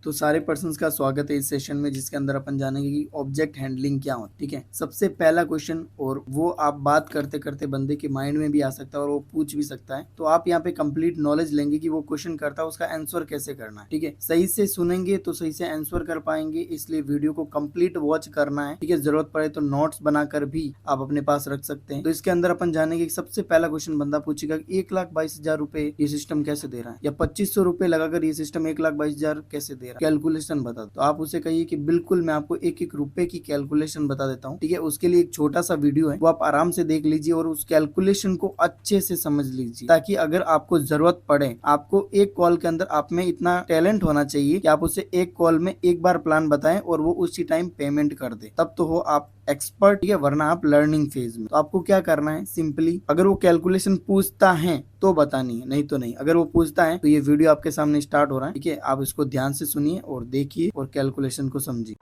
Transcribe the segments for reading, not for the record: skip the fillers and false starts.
तो सारे पर्सन्स का स्वागत है इस सेशन में, जिसके अंदर अपन जानेंगे कि ऑब्जेक्ट हैंडलिंग क्या हो। ठीक है, सबसे पहला क्वेश्चन, और वो आप बात करते करते बंदे के माइंड में भी आ सकता है और वो पूछ भी सकता है। तो आप यहाँ पे कंप्लीट नॉलेज लेंगे कि वो क्वेश्चन करता है, उसका आंसर कैसे करना है। ठीक है, सही से सुनेंगे तो सही से आंसर कर पाएंगे, इसलिए वीडियो को कंप्लीट वॉच करना है। ठीक है, जरूरत पड़े तो नोट्स बनाकर भी आप अपने पास रख सकते हैं। तो इसके अंदर अपन जानेंगे सबसे पहला क्वेश्चन बंदा पूछेगा 1,22,000 रुपए ये सिस्टम कैसे दे रहा है, या 2500 रुपए लगाकर ये सिस्टम 1,22,000 कैसे दे रहा है, कैलकुलेशन बता दो। तो आप उसे कहिए कि बिल्कुल मैं आपको एक एक रुपए की कैलकुलेशन बता देता हूँ। ठीक है, उसके लिए एक छोटा सा वीडियो है, वो आप आराम से देख लीजिए और उस कैलकुलेशन को अच्छे से समझ लीजिए, ताकि अगर आपको जरूरत पड़े, आपको एक कॉल के अंदर आप में इतना टैलेंट होना चाहिए कि आप उसे एक कॉल में एक बार प्लान बताएं और वो उसी टाइम पेमेंट कर दे, तब तो हो आप एक्सपर्ट। ठीक है, वरना आप लर्निंग फेज में। तो आपको क्या करना है, सिंपली अगर वो कैलकुलेशन पूछता है तो बतानी है, नहीं तो नहीं। अगर वो पूछता है तो ये वीडियो आपके सामने स्टार्ट हो रहा है। ठीक है, आप इसको ध्यान से सुनिए और देखिए और कैलकुलेशन को समझिए।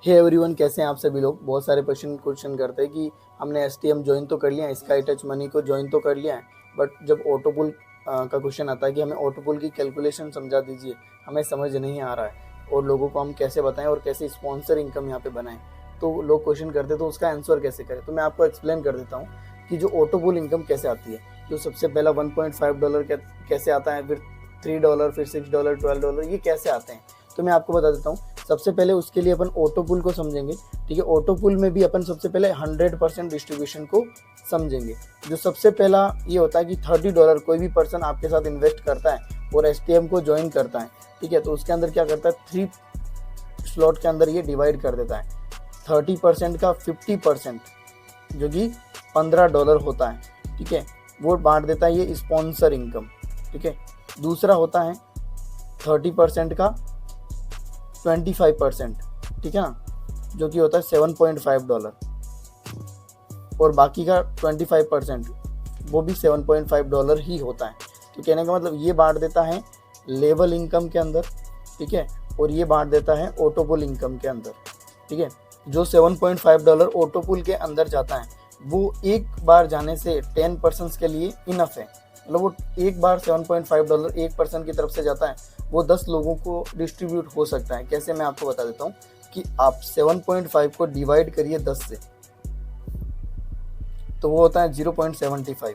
हे एवरीवन, कैसे हैं आप सभी लोग। बहुत सारे क्वेश्चन करते हैं कि हमने STM ज्वाइन तो कर लिया है, स्काई टच मनी को ज्वाइन तो कर लिया है, बट जब ऑटोपुल का क्वेश्चन आता है कि हमें ऑटोपुल की कैलकुलेशन समझा दीजिए, हमें समझ नहीं आ रहा है और लोगों को हम कैसे बताएं और कैसे स्पॉन्सर इनकम यहाँ पे बनाएं। तो लोग क्वेश्चन करते तो उसका आंसर कैसे करें। तो मैं आपको एक्सप्लेन कर देता हूँ कि जो ऑटोपुल इनकम कैसे आती है। जो सबसे पहला $1.5 कैसे आता है, फिर $3, फिर $6, $12, ये कैसे आते हैं। तो मैं आपको बता देता हूँ। सबसे पहले उसके लिए अपन ऑटोपुल को समझेंगे। ठीक है, ऑटोपुल में भी अपन सबसे पहले 100% डिस्ट्रीब्यूशन को समझेंगे। जो सबसे पहला ये होता है कि $30 कोई भी पर्सन आपके साथ इन्वेस्ट करता है और STM को ज्वाइन करता है। ठीक है, तो उसके अंदर क्या करता है, 3 स्लॉट के अंदर ये डिवाइड कर देता है। 30% का 50% जो कि $15 होता है। ठीक है, वो बांट देता है ये स्पॉन्सर इनकम। ठीक है, दूसरा होता है 30% का 25%। ठीक है ना, जो कि होता है $7.5, और बाकी का 25% वो भी $7.5 ही होता है। तो कहने का मतलब ये बांट देता है लेवल इनकम के अंदर। ठीक है, और ये बांट देता है ऑटोपुल इनकम के अंदर। ठीक है, जो $7.5 ऑटोपुल के अंदर जाता है वो एक बार जाने से 10% के लिए इनफ है। मतलब वो एक बार $7.5 एक पर्सन की तरफ से जाता है, वो 10 लोगों को डिस्ट्रीब्यूट हो सकता है। कैसे, मैं आपको बता देता हूँ कि आप 7.5 को डिवाइड करिए 10 से, तो वो होता है 0.75।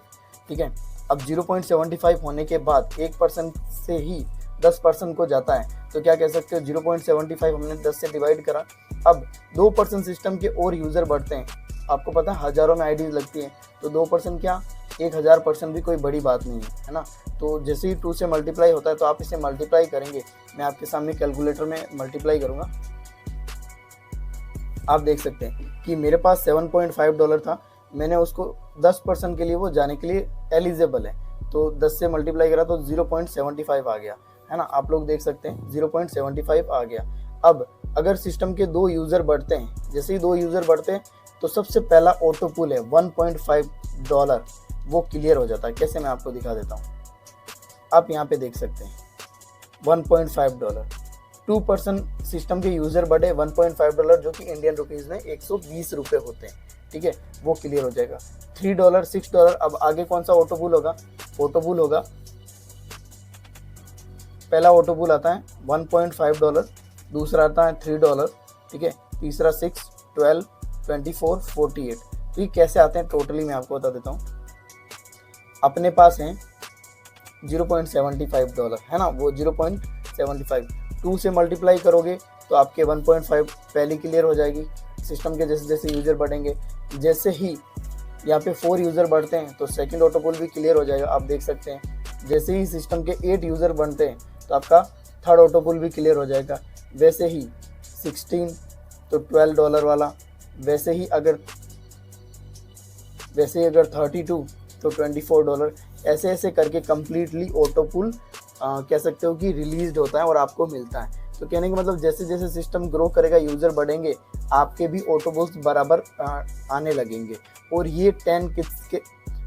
ठीक है, अब 0.75 होने के बाद एक पर्सन से ही 10% को जाता है, तो क्या कह सकते हो, 0.75 हमने 10 से डिवाइड करा। अब 2% सिस्टम के और यूज़र बढ़ते हैं। आपको पता है हज़ारों में आईडीज लगती हैं, तो 2% क्या 1000% भी कोई बड़ी बात नहीं है ना। तो जैसे ही 2 से मल्टीप्लाई होता है तो आप इसे मल्टीप्लाई करेंगे। मैं आपके सामने कैलकुलेटर में मल्टीप्लाई करूँगा। आप देख सकते हैं कि मेरे पास $7.5 था, मैंने उसको 10% के लिए वो जाने के लिए एलिजिबल है, तो 10 से मल्टीप्लाई करा तो 0.75 आ गया, है ना। आप लोग देख सकते हैं 0.75 आ गया। अब अगर सिस्टम के 2 यूज़र बढ़ते हैं, जैसे ही 2 यूज़र बढ़ते हैं तो सबसे पहला ऑटोपुल है $1.5, वो क्लियर हो जाता है। कैसे, मैं आपको दिखा देता हूँ। आप यहाँ पे देख सकते हैं $1.5। 2% सिस्टम के यूज़र बढ़े, $1.5 जो कि इंडियन रुपीज़ में 120 रुपये होते हैं। ठीक है, वो क्लियर हो जाएगा। $3, $6। अब आगे कौन सा ऑटोपुल होगा, ऑटोपुल होगा, पहला ऑटोपुल आता है $1.5, दूसरा आता है $3। ठीक है, तीसरा 6, 12, 24, 48। तो ये कैसे आते हैं टोटली मैं आपको बता देता हूँ। अपने पास हैं $0.75, है ना, वो 0.75 2 से मल्टीप्लाई करोगे तो आपके 1.5 पहले क्लियर हो जाएगी। सिस्टम के जैसे जैसे यूज़र बढ़ेंगे, जैसे ही यहाँ पे 4 यूज़र बढ़ते हैं तो सेकंड ऑटोपुल भी क्लियर हो जाएगा। आप देख सकते हैं जैसे ही सिस्टम के 8 यूज़र बनते हैं तो आपका थर्ड ऑटोपुल भी क्लियर हो जाएगा। वैसे ही 16 तो $12 वाला, वैसे ही अगर 32 तो $24। ऐसे ऐसे करके कम्प्लीटली ऑटोपुल कह सकते हो कि रिलीज होता है और आपको मिलता है। तो कहने का मतलब जैसे जैसे सिस्टम ग्रो करेगा, यूज़र बढ़ेंगे, आपके भी ऑटोपुल्स बराबर आने लगेंगे। और ये 10 किस्त के,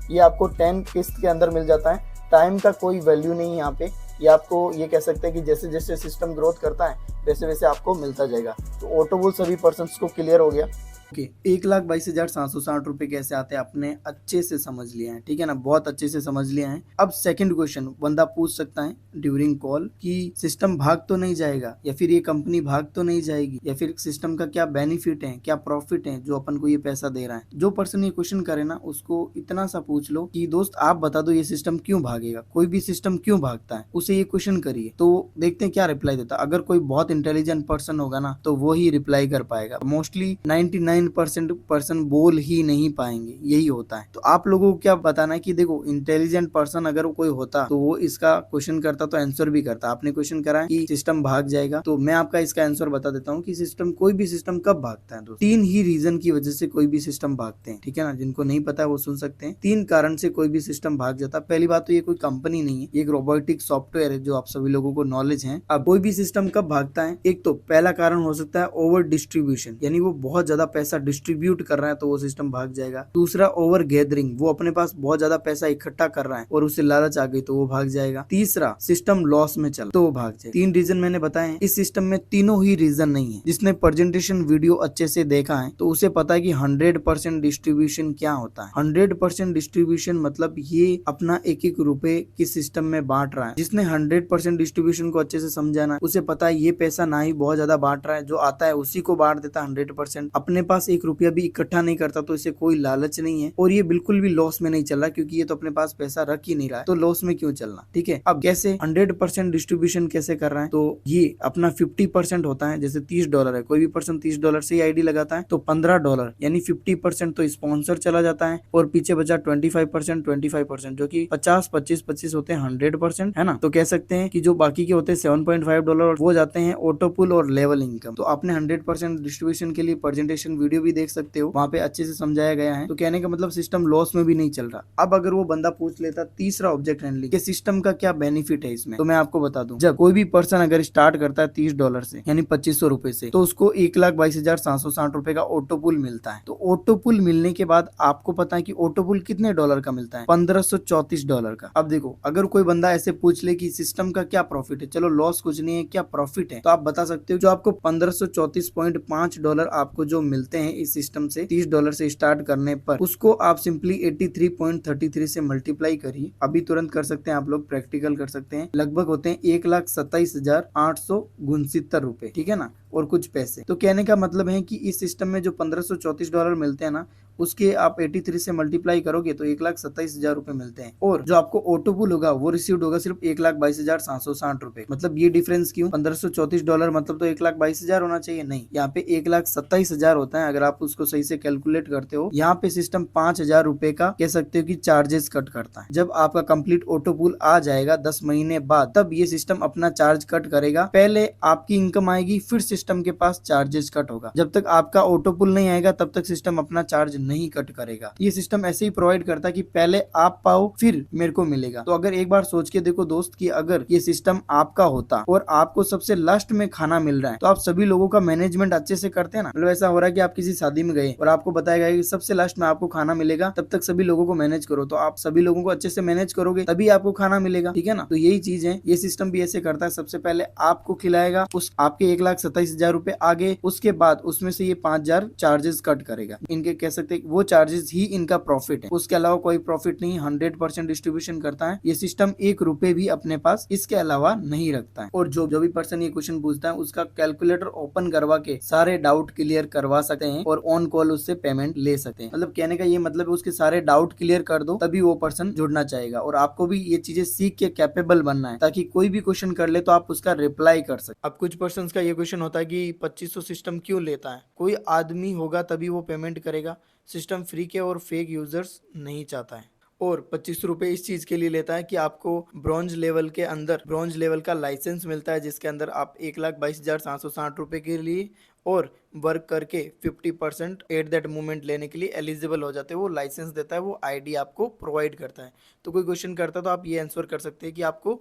ये आपको 10 किस्त के अंदर मिल जाता है। टाइम का कोई वैल्यू नहीं है यहाँ पे। ये आपको ये कह सकते हैं कि जैसे जैसे सिस्टम ग्रोथ करता है वैसे वैसे आपको मिलता जाएगा। तो ऑटोपुल सभी पर्सन्स को क्लियर हो गया। ओके, 1,22,760 रुपए कैसे आते हैं आपने अच्छे से समझ लिया है, ठीक है ना, बहुत अच्छे से समझ लिया है। अब सेकंड क्वेश्चन बंदा पूछ सकता है ड्यूरिंग कॉल कि सिस्टम भाग तो नहीं जाएगा, या फिर ये कंपनी भाग तो नहीं जाएगी, या फिर सिस्टम का क्या बेनिफिट है, क्या प्रॉफिट है जो अपन को ये पैसा दे रहा है। जो पर्सन ये क्वेश्चन करे ना, उसको इतना सा पूछ लो कि दोस्त आप बता दो ये सिस्टम क्यों भागेगा, कोई भी सिस्टम क्यों भागता है, उसे ये क्वेश्चन करिए तो देखते हैं क्या रिप्लाई देता है। अगर कोई बहुत इंटेलिजेंट पर्सन होगा ना तो वो ही रिप्लाई कर पाएगा। मोस्टली 99% पर्सन बोल ही नहीं पाएंगे, यही होता है। तो आप लोगों को क्या बताना है कि देखो इंटेलिजेंट पर्सन अगर कोई होता तो वो इसका क्वेश्चन करता तो आंसर भी करता। आपने क्वेश्चन करा है कि सिस्टम भाग जाएगा, तो मैं आपका इसका आंसर बता देता हूँ कि सिस्टम, कोई भी सिस्टम कब भागता है दोस्तों, 3 ही रीजन की वजह से कोई भी सिस्टम भागते हैं, ठीक है ना। जिनको नहीं पता है वो सुन सकते हैं। 3 कारण से कोई भी सिस्टम भाग जाता है। पहली बात तो ये कोई कंपनी नहीं है, ये एक रोबोटिक सॉफ्टवेयर है जो आप सभी लोगों को नॉलेज है। अब कोई भी सिस्टम कब भागता है, एक तो पहला कारण हो सकता है ओवर डिस्ट्रीब्यूशन, यानी वो बहुत ज्यादा पैसा डिस्ट्रीब्यूट कर रहा है तो वो सिस्टम भाग जाएगा। दूसरा ओवर गैदरिंग, वो अपने पास बहुत ज्यादा पैसा इकट्ठा कर रहा है और उसे लालच आ गई तो वो भाग जाएगा। तीसरा सिस्टम लॉस में चल तो वो भाग जाएगा। 3 रीजन मैंने बताए। इस सिस्टम में तीनों ही रीजन नहीं है। जिसने प्रेजेंटेशन वीडियो अच्छे से देखा है तो उसे पता है कि 100% डिस्ट्रीब्यूशन क्या होता है। 100% डिस्ट्रीब्यूशन मतलब ये अपना एक एक रुपए किस सिस्टम में बांट रहा है। जिसने 100% डिस्ट्रीब्यूशन को अच्छे से समझा ना, उसे पता है ये पैसा ना ही बहुत ज्यादा बांट रहा है, जो आता है उसी को बांट देता है 100%। अपने पास 1 रुपया भी इकट्ठा नहीं करता तो इसे कोई लालच नहीं है, और ये बिल्कुल भी लॉस में नहीं चल रहा क्योंकि ये तो अपने पास पैसा रख ही नहीं रहा है, तो लॉस में क्यों चलना, ठीक है। अब कैसे 100% डिस्ट्रीब्यूशन कैसे कर रहा है, तो ये अपना 50% होता है। जैसे $30 है, कोई भी पर्सन $30 से ही आईडी लगाता है तो $15 यानी 50% तो स्पॉन्सर चला जाता है, और पीछे बचा 25% जो कि 50-25-25 होते हैं 100%, है ना। तो कह सकते हैं कि जो बाकी के होते हैं $7.5 वो जाते हैं ऑटोपुल और लेवल इनकम। तो आपने 100% डिस्ट्रीब्यूशन के लिए प्रेजेंटेशन वीडियो भी देख सकते हो, वहाँ पे अच्छे से समझाया गया है। तो कहने का मतलब सिस्टम लॉस में भी नहीं चल रहा। अब अगर वो बंदा पूछ लेता तीसरा ऑब्जेक्ट हैंडलिंग के सिस्टम का क्या बेनिफिट है इसमें, तो मैं आपको बता दूं, जब कोई भी पर्सन अगर स्टार्ट करता है $30 से यानी 2500 रुपए से, तो उसको 1,22,760 रुपए का ऑटोपुल मिलता है। तो ऑटोपुल मिलने के बाद आपको पता है कि ऑटोपुल कितने डॉलर का मिलता है, $1534 का। अब देखो अगर कोई बंदा ऐसे पूछ ले कि सिस्टम का क्या प्रॉफिट है, चलो लॉस कुछ नहीं है, क्या प्रॉफिट है, तो आप बता सकते हो जो आपको $1534.5 आपको जो मिलते हैं इस सिस्टम से $30 से स्टार्ट करने पर, उसको आप सिंपली 83.33 से मल्टीप्लाई करिए। अभी तुरंत कर सकते हैं आप लोग, प्रैक्टिकल कर सकते हैं। लगभग होते हैं 1,27,869 रुपए, ठीक है ना, और कुछ पैसे। तो कहने का मतलब है कि इस सिस्टम में जो $1534 मिलते हैं ना, उसके आप 83 से मल्टीप्लाई करोगे तो 1,27,000 रुपए मिलते हैं। और जो आपको ऑटोपुल होगा वो रिसीव्ड होगा सिर्फ 1,22,760 रुपए। मतलब ये डिफरेंस क्यों, $1534 मतलब तो 1,22,000 होना चाहिए, नहीं, यहाँ पे 1,27,000 होता है। अगर आप उसको सही से कैलकुलेट करते हो, यहाँ पे सिस्टम 5,000 रुपए का कह सकते हो कि चार्जेस कट करता है। जब आपका कंप्लीट ऑटोपुल आ जाएगा 10 महीने बाद, तब ये सिस्टम अपना चार्ज कट करेगा। पहले आपकी इनकम आएगी, फिर सिस्टम के पास चार्जेस कट होगा। जब तक आपका ऑटोपुल नहीं आएगा तब तक सिस्टम अपना चार्ज नहीं कट करेगा। ये सिस्टम ऐसे ही प्रोवाइड करता है कि पहले आप पाओ फिर मेरे को मिलेगा। तो अगर एक बार सोच के देखो दोस्त कि अगर ये सिस्टम आपका होता और आपको सबसे लास्ट में खाना मिल रहा है, तो आप सभी लोगों का मैनेजमेंट अच्छे से करते हैं ना। मतलब ऐसा हो रहा है कि आप किसी शादी में गए और आपको बताया गया कि सबसे लास्ट में आपको खाना मिलेगा, तब तक सभी लोगों को मैनेज करो। तो आप सभी लोगों को अच्छे से मैनेज करोगे तभी आपको खाना मिलेगा, ठीक है ना। तो यही चीज है, ये सिस्टम भी ऐसे करता है। सबसे पहले आपको खिलाएगा, उस आपके 1,27,000 रुपए आगे, उसके बाद उसमें से ये 5,000 चार्जेस कट करेगा। इनके कह सकते हैं वो चार्जेस ही इनका प्रॉफिट है, उसके अलावा कोई प्रॉफिट नहीं। 100% डिस्ट्रीब्यूशन करता है ये सिस्टम, 1 रुपए भी अपने पास इसके अलावा नहीं रखता है। और जो भी पर्सन ये क्वेश्चन पूछता है उसका कैलकुलेटर ओपन करवा के सारे डाउट क्लियर करवा सकते हैं और ऑन कॉल उससे पेमेंट ले सकते हैं। मतलब कहने का ये मतलब है उसके सारे डाउट क्लियर कर दो तभी वो पर्सन जुड़ना चाहेगा। और आपको भी ये चीजें सीख के कैपेबल बनना है ताकि कोई भी क्वेश्चन कर ले तो आप उसका रिप्लाई कर सके। अब कुछ पर्सन का ये क्वेश्चन होता है कि 2500 सिस्टम क्यों लेता है, कोई आदमी होगा तभी वो पेमेंट करेगा। सिस्टम फ्री के और फेक यूजर्स नहीं चाहता है। और 25 रुपए इस चीज के लिए लेता है कि आपको ब्रॉन्ज लेवल के अंदर ब्रॉन्ज लेवल का लाइसेंस मिलता है, जिसके अंदर आप 1,22,760 रुपए के लिए और वर्क करके 50% एट दैट मोमेंट लेने के लिए एलिजिबल हो जाते हैं। वो लाइसेंस देता है, वो आईडी आपको प्रोवाइड करता है। तो कोई क्वेश्चन करता है तो आप ये आंसर कर सकते हैं कि आपको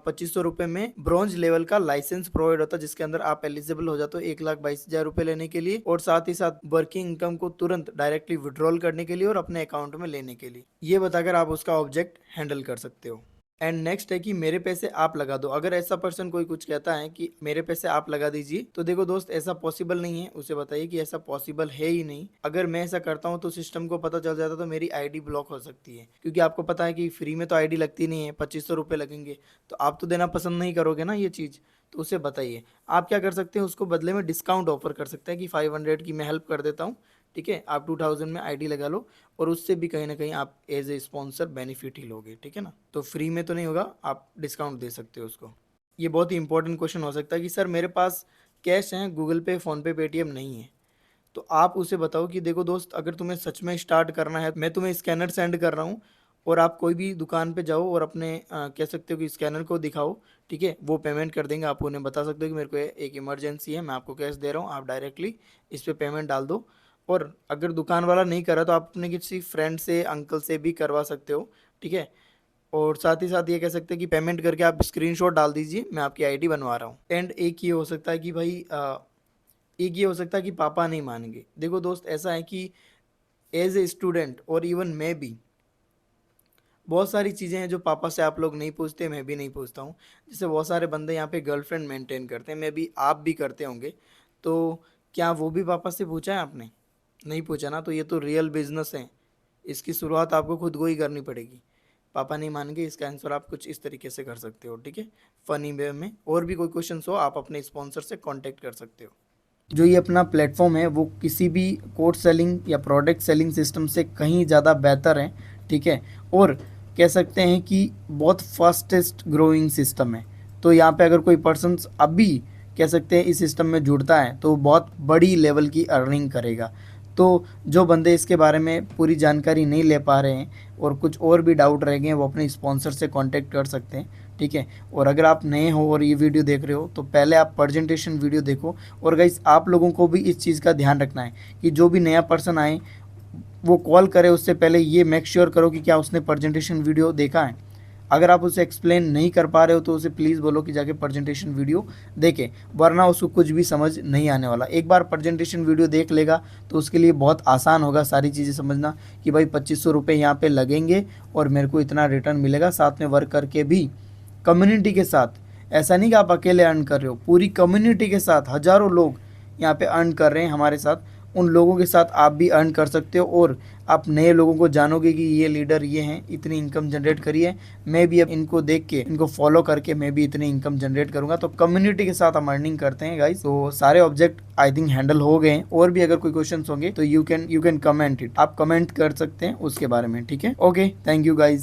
2500 रुपए में ब्रॉन्ज लेवल का लाइसेंस प्रोवाइड होता है, जिसके अंदर आप एलिजिबल हो जाते हो 1,22,000 रुपए लेने के लिए, और साथ ही साथ वर्किंग इनकम को तुरंत डायरेक्टली विड्रॉल करने के लिए और अपने अकाउंट में लेने के लिए। ये बताकर आप उसका ऑब्जेक्ट हैंडल कर सकते हो। एंड नेक्स्ट है कि मेरे पैसे आप लगा दो। अगर ऐसा पर्सन कोई कुछ कहता है कि मेरे पैसे आप लगा दीजिए, तो देखो दोस्त ऐसा पॉसिबल नहीं है। उसे बताइए कि ऐसा पॉसिबल है ही नहीं। अगर मैं ऐसा करता हूँ तो सिस्टम को पता चल जाता तो मेरी आईडी ब्लॉक हो सकती है, क्योंकि आपको पता है कि फ्री में तो आईडी लगती नहीं है, 2500 रुपये लगेंगे। तो आप तो देना पसंद नहीं करोगे ना ये चीज़। तो उसे बताइए। आप क्या कर सकते हैं, उसको बदले में डिस्काउंट ऑफर कर सकते हैं कि 500 की मैं हेल्प कर देता हूँ, ठीक है, आप 2000 में आईडी लगा लो, और उससे भी कहीं ना कहीं आप एज ए स्पॉन्सर बेनिफिट ही लोगे, ठीक है ना। तो फ्री में तो नहीं होगा, आप डिस्काउंट दे सकते हो उसको। ये बहुत ही इंपॉर्टेंट क्वेश्चन हो सकता है कि सर मेरे पास कैश है, गूगल पे, फ़ोनपे, पेटीएम नहीं है। तो आप उसे बताओ कि देखो दोस्त, अगर तुम्हें सच में स्टार्ट करना है, मैं तुम्हें स्कैनर सेंड कर रहा हूँ, और आप कोई भी दुकान पे जाओ और अपने कह सकते हो कि स्कैनर को दिखाओ, ठीक है, वो पेमेंट कर देंगे। आप उन्हें बता सकते हो कि मेरे को एक इमरजेंसी है, मैं आपको कैश दे रहा हूँ, आप डायरेक्टली इस पे पेमेंट डाल दो। और अगर दुकान वाला नहीं करा तो आप अपने किसी फ्रेंड से, अंकल से भी करवा सकते हो, ठीक है। और साथ ही साथ ये कह सकते हैं कि पेमेंट करके आप स्क्रीनशॉट डाल दीजिए, मैं आपकी आईडी बनवा रहा हूँ। एंड एक ये हो सकता है कि भाई एक ये हो सकता है कि पापा नहीं मानेंगे। देखो दोस्त, ऐसा है कि एज ए स्टूडेंट और इवन मैं भी, बहुत सारी चीज़ें हैं जो पापा से आप लोग नहीं पूछते, मैं भी नहीं पूछता हूँ। जैसे बहुत सारे बंदे यहाँ पे गर्लफ्रेंड मेंटेन करते हैं, मैं भी, आप भी करते होंगे। तो क्या वो भी पापा से पूछा है आपने? नहीं पूछा ना। तो ये तो रियल बिजनेस है, इसकी शुरुआत आपको खुद को ही करनी पड़ेगी। पापा नहीं मानेंगे, इसका आंसर आप कुछ इस तरीके से कर सकते हो, ठीक है, फनी वे में। और भी कोई क्वेश्चन हो आप अपने स्पॉन्सर से कांटेक्ट कर सकते हो। जो ये अपना प्लेटफॉर्म है वो किसी भी कोर्स सेलिंग या प्रोडक्ट सेलिंग सिस्टम से कहीं ज़्यादा बेहतर है, ठीक है। और कह सकते हैं कि बहुत फास्टेस्ट ग्रोइंग सिस्टम है। तो यहाँ पे अगर कोई पर्सन अभी कह सकते हैं इस सिस्टम में जुड़ता है तो बहुत बड़ी लेवल की अर्निंग करेगा। तो जो बंदे इसके बारे में पूरी जानकारी नहीं ले पा रहे हैं और कुछ और भी डाउट रह गए हैं, वो अपने स्पॉन्सर से कांटेक्ट कर सकते हैं, ठीक है। और अगर आप नए हो और ये वीडियो देख रहे हो तो पहले आप प्रेजेंटेशन वीडियो देखो। और गाइस, आप लोगों को भी इस चीज़ का ध्यान रखना है कि जो भी नया पर्सन आए वो कॉल करे, उससे पहले ये मेक श्योर करो कि क्या उसने प्रेजेंटेशन वीडियो देखा है। अगर आप उसे एक्सप्लेन नहीं कर पा रहे हो तो उसे प्लीज़ बोलो कि जाके प्रेजेंटेशन वीडियो देखे, वरना उसको कुछ भी समझ नहीं आने वाला। एक बार प्रेजेंटेशन वीडियो देख लेगा तो उसके लिए बहुत आसान होगा सारी चीज़ें समझना कि भाई 2500 रुपये यहाँ पे लगेंगे और मेरे को इतना रिटर्न मिलेगा। साथ में वर्क करके भी कम्युनिटी के साथ, ऐसा नहीं कि आप अकेले अर्न कर रहे हो, पूरी कम्युनिटी के साथ हज़ारों लोग यहाँ पे अर्न कर रहे हैं हमारे साथ, उन लोगों के साथ आप भी अर्न कर सकते हो। और आप नए लोगों को जानोगे कि ये लीडर ये हैं, इतनी इनकम जनरेट करी है, मैं भी अब इनको देख के, इनको फॉलो करके मैं भी इतनी इनकम जनरेट करूंगा। तो कम्युनिटी के साथ हम अर्निंग करते हैं गाइस। तो सारे ऑब्जेक्ट आई थिंक हैंडल हो गए हैं। और भी अगर कोई क्वेश्चन होंगे तो यू कैन कमेंट इट, आप कमेंट कर सकते हैं उसके बारे में, ठीक है। Okay, thank you guys.